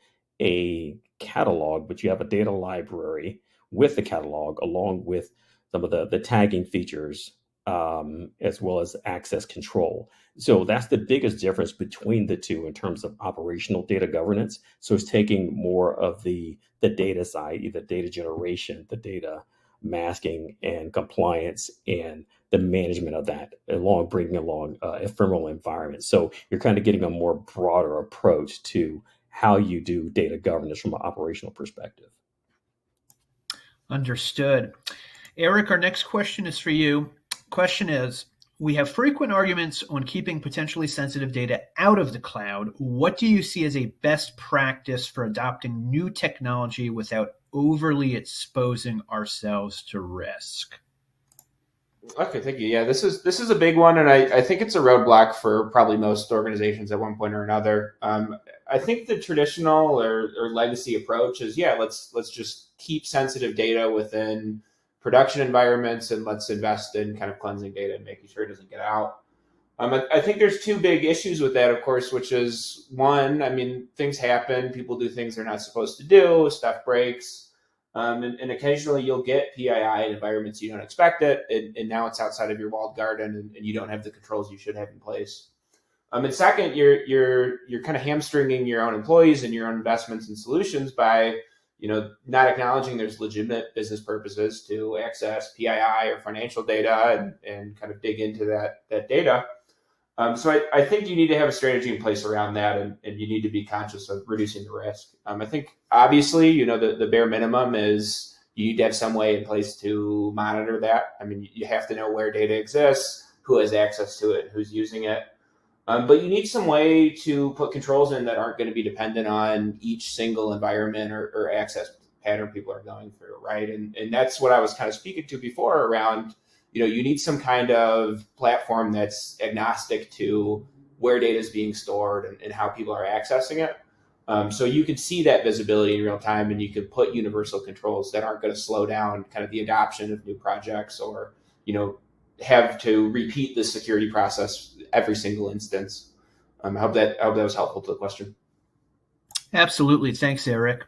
a catalog, but you have a data library with the catalog, along with some of the tagging features, as well as access control. So that's the biggest difference between the two in terms of operational data governance. So it's taking more of the data side, either data generation, the data masking and compliance, and the management of that, bringing along ephemeral environment. So you're kind of getting a more broader approach to how you do data governance from an operational perspective. Understood. Eric, our next question is for you. Question is, we have frequent arguments on keeping potentially sensitive data out of the cloud. What do you see as a best practice for adopting new technology without overly exposing ourselves to risk? Okay, thank you. Yeah, this is a big one, and I think it's a roadblock for probably most organizations at one point or another. I think the traditional or legacy approach is, let's just keep sensitive data within production environments, and let's invest in kind of cleansing data and making sure it doesn't get out. I think there's two big issues with that, of course, which is one, things happen, people do things they're not supposed to do, stuff breaks. And occasionally you'll get PII in environments you don't expect it, and now it's outside of your walled garden, and you don't have the controls you should have in place. And second, you're kind of hamstringing your own employees and your own investments and solutions by not acknowledging there's legitimate business purposes to access PII or financial data and kind of dig into that data. So I think you need to have a strategy in place around that, and you need to be conscious of reducing the risk. I think obviously, the bare minimum is you need to have some way in place to monitor that. You have to know where data exists, who has access to it, who's using it. But you need some way to put controls in that aren't going to be dependent on each single environment or access pattern people are going through, right? And that's what I was kind of speaking to before around, you need some kind of platform that's agnostic to where data is being stored and how people are accessing it. So you could see that visibility in real time, and you could put universal controls that aren't going to slow down kind of the adoption of new projects or, have to repeat the security process every single instance. I hope that was helpful to the question. Absolutely. Thanks, Eric.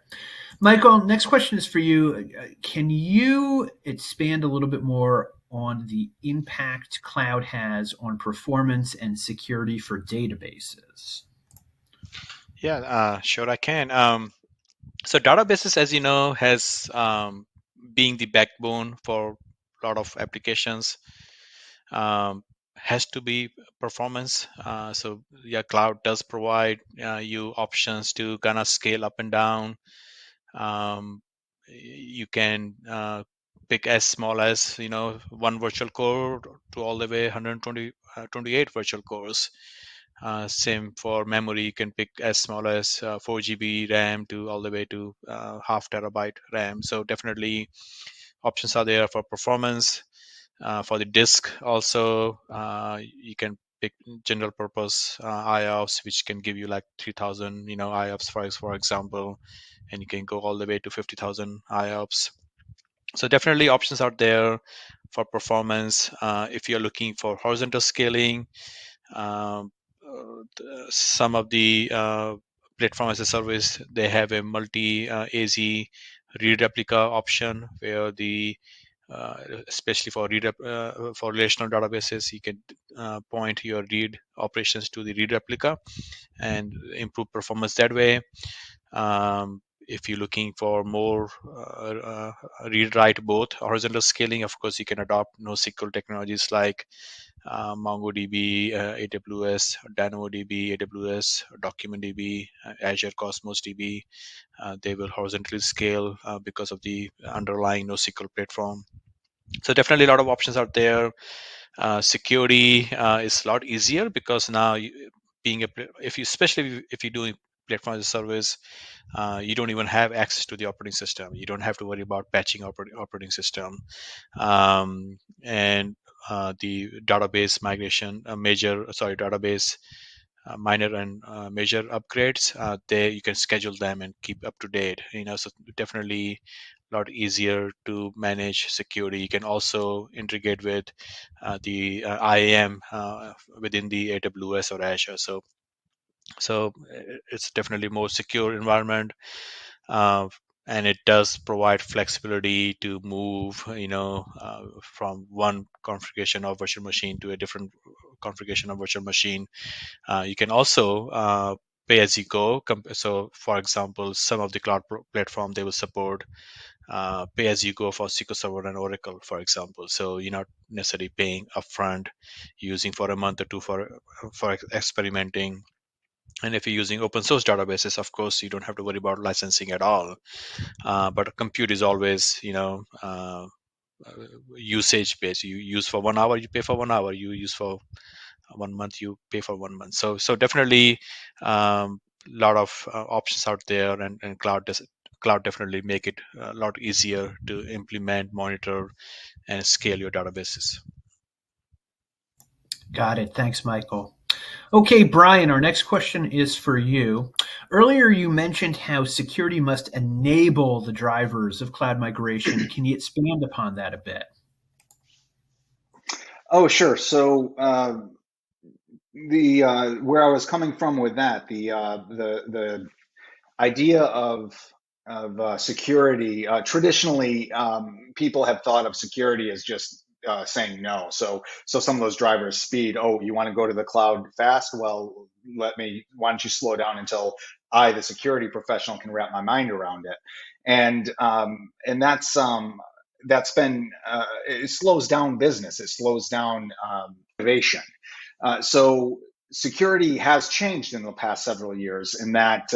Michael, next question is for you. Can you expand a little bit more on the impact cloud has on performance and security for databases? Yeah, sure I can. So databases, as you know, has being the backbone for a lot of applications, has to be performance. So yeah, cloud does provide you options to kind of scale up and down. You can pick as small as one virtual core to all the way 128 virtual cores. Same for memory, you can pick as small as 4 GB RAM to all the way to half terabyte RAM. So definitely options are there for performance. For the disk also, you can pick general purpose IOPS, which can give you like 3000 IOPS for example, and you can go all the way to 50,000 IOPS. So definitely options are there for performance. If you're looking for horizontal scaling, some of the platform as a service, they have a multi AZ read replica option where the especially for for relational databases, you can point your read operations to the read replica and improve performance that way. If you're looking for more read write both horizontal scaling, of course you can adopt NoSQL technologies like MongoDB, AWS, DynamoDB, AWS, DocumentDB, Azure Cosmos DB. They will horizontally scale because of the underlying NoSQL platform. So definitely a lot of options out there. Security is a lot easier because now especially if you're doing platform as a service, you don't even have access to the operating system. You don't have to worry about patching operating system. And the database migration, database minor and major upgrades, they you can schedule them and keep up to date. So definitely a lot easier to manage security. You can also integrate with the IAM within the AWS or Azure. So it's definitely more secure environment. Uh, and it does provide flexibility to move, from one configuration of virtual machine to a different configuration of virtual machine. You can also pay as you go. So, for example, some of the cloud platform, they will support pay as you go for SQL Server and Oracle, for example. So you're not necessarily paying upfront, using for a month or two for experimenting. And if you're using open source databases, of course, you don't have to worry about licensing at all. But compute is always, usage based. You use for 1 hour, you pay for 1 hour. You use for 1 month, you pay for 1 month. So definitely lot of options out there, and cloud definitely make it a lot easier to implement, monitor, and scale your databases. Got it. Thanks, Michael. Okay, Brian, our next question is for you. Earlier, you mentioned how security must enable the drivers of cloud migration. Can you expand upon that a bit? Oh, sure. So where I was coming from with that, the idea of security, traditionally, people have thought of security as just saying no. So some of those drivers, speed. Oh, you want to go to the cloud fast? Well, why don't you slow down until I, the security professional, can wrap my mind around it? And that's been it slows down business. It slows down innovation. So security has changed in the past several years in that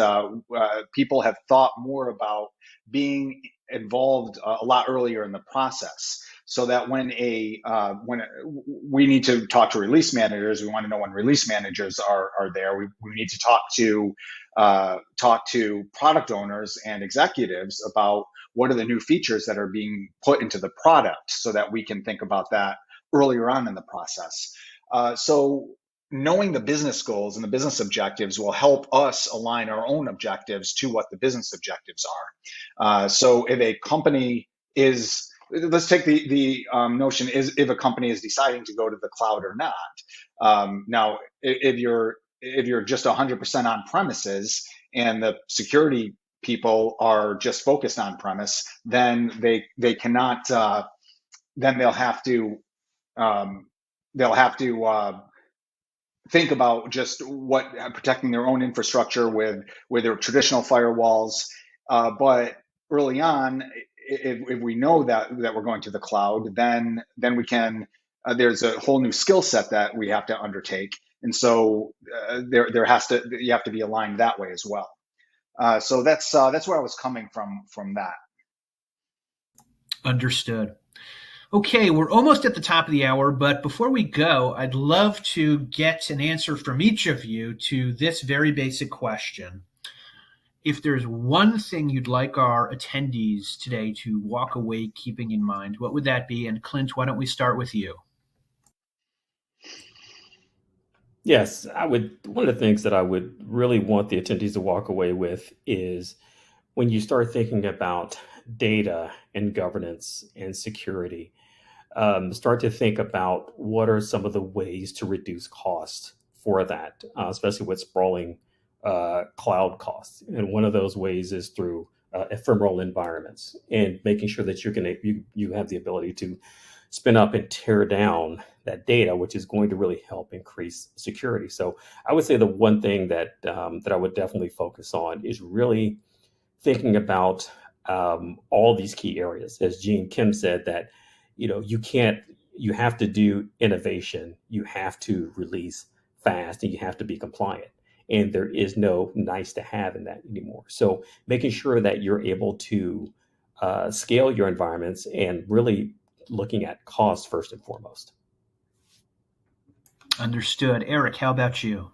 people have thought more about being involved a lot earlier in the process, so that when we need to talk to release managers, we want to know when release managers are there. We need to talk to product owners and executives about what are the new features that are being put into the product, so that we can think about that earlier on in the process. So knowing the business goals and the business objectives will help us align our own objectives to what the business objectives are. So if a company is, let's take the notion is if a company is deciding to go to the cloud or not. Now, if you're just 100% on premises and the security people are just focused on premise, then they cannot. Then they'll have to think about just protecting their own infrastructure with their traditional firewalls. But early on, if we know that we're going to the cloud, then we can there's a whole new skill set that we have to undertake. And so you have to be aligned that way as well. So that's where I was coming from that. Understood. Okay, we're almost at the top of the hour, but before we go, I'd love to get an answer from each of you to this very basic question. If there's one thing you'd like our attendees today to walk away keeping in mind, what would that be? And Clint, why don't we start with you? Yes, one of the things that I would really want the attendees to walk away with is when you start thinking about data and governance and security, start to think about what are some of the ways to reduce cost for that, especially with sprawling cloud costs. And one of those ways is through ephemeral environments and making sure that you have the ability to spin up and tear down that data, which is going to really help increase security. So I would say the one thing that I would definitely focus on is really thinking about all these key areas. As Gene Kim said, that you have to do innovation, you have to release fast, and you have to be compliant. And there is no nice to have in that anymore. So making sure that you're able to scale your environments and really looking at cost first and foremost. Understood. Eric, how about you?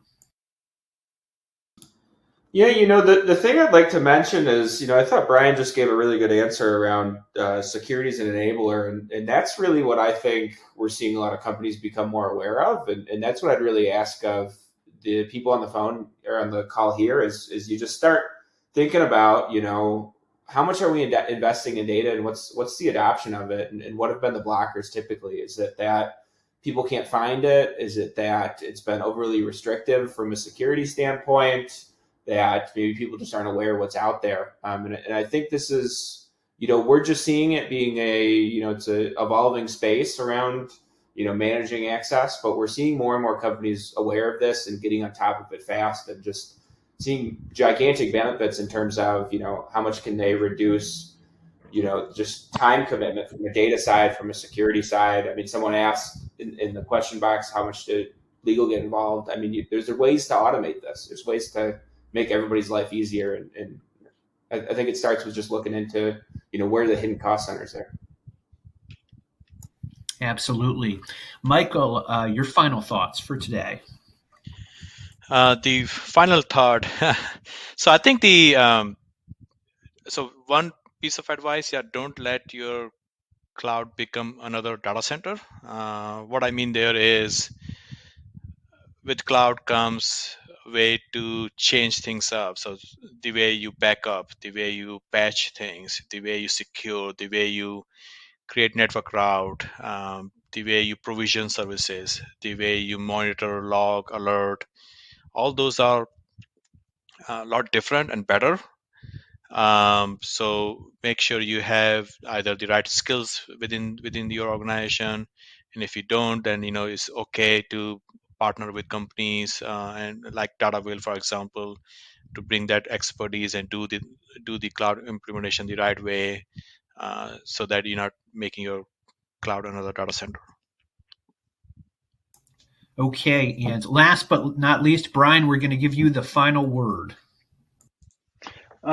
Yeah, the thing I'd like to mention is, I thought Brian just gave a really good answer around security as an enabler. And that's really what I think we're seeing a lot of companies become more aware of. And that's what I'd really ask of the people on the phone or on the call here is you just start thinking about, how much are we investing in data and what's the adoption of it and what have been the blockers typically? Is it that people can't find it? Is it that it's been overly restrictive from a security standpoint? That maybe people just aren't aware of what's out there. And I think this is, we're just seeing it being it's a evolving space around, managing access, but we're seeing more and more companies aware of this and getting on top of it fast and just seeing gigantic benefits in terms of, how much can they reduce, just time commitment from a data side, from a security side. I mean, someone asked in the question box, how much did legal get involved? I mean, there's ways to automate this. There's ways to make everybody's life easier. And I think it starts with just looking into, where are the hidden cost centers there. Absolutely. Michael, your final thoughts for today. The final thought. So I think so one piece of advice, don't let your cloud become another data center. What I mean there is with cloud comes a way to change things up. So the way you back up, the way you patch things, the way you secure, the way you create network route, the way you provision services, the way you monitor, log, alert, all those are a lot different and better. So make sure you have either the right skills within your organization, and if you don't, then it's okay to partner with companies and like DataWheel, for example, to bring that expertise and do the cloud implementation the right way, so that you're not making your cloud another data center. Okay, and last but not least, Brian, we're going to give you the final word.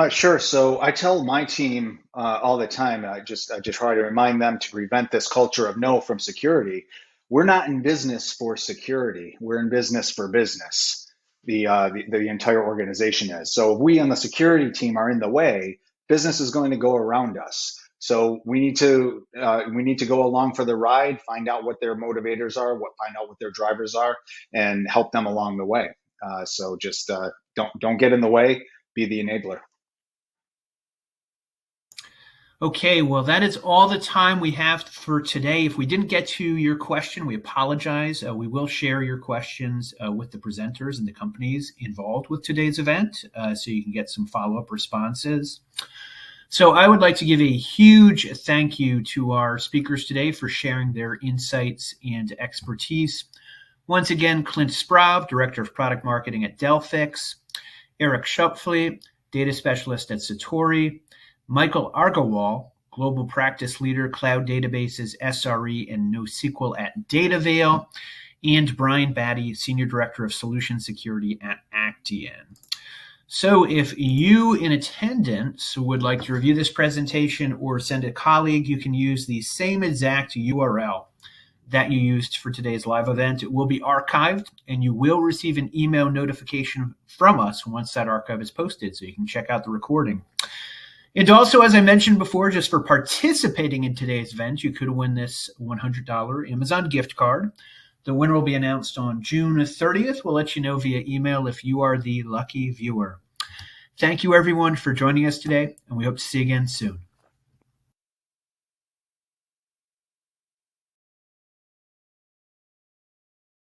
Sure. So I tell my team all the time, I just try to remind them to prevent this culture of no from security. We're not in business for security. We're in business for business. The entire organization is. So if we on the security team are in the way, business is going to go around us. So we need to go along for the ride, find out what their motivators are, find out what their drivers are, and help them along the way. So just don't get in the way. Be the enabler. Okay, well, that is all the time we have for today. If we didn't get to your question, we apologize. We will share your questions with the presenters and the companies involved with today's event, so you can get some follow-up responses. So I would like to give a huge thank you to our speakers today for sharing their insights and expertise. Once again, Clint Sprav, Director of Product Marketing at Delphix, Eric Schupfli, Data Specialist at Satori, Michael Argawal, Global Practice Leader, Cloud Databases, SRE, and NoSQL at DataVeil, and Brian Batty, Senior Director of Solution Security at Actian. So if you in attendance would like to review this presentation or send a colleague, you can use the same exact URL that you used for today's live event. It will be archived, and you will receive an email notification from us once that archive is posted, so you can check out the recording. And also, as I mentioned before, just for participating in today's event, you could win this $100 Amazon gift card. The winner will be announced on June 30th. We'll let you know via email if you are the lucky viewer. Thank you, everyone, for joining us today, and we hope to see you again soon.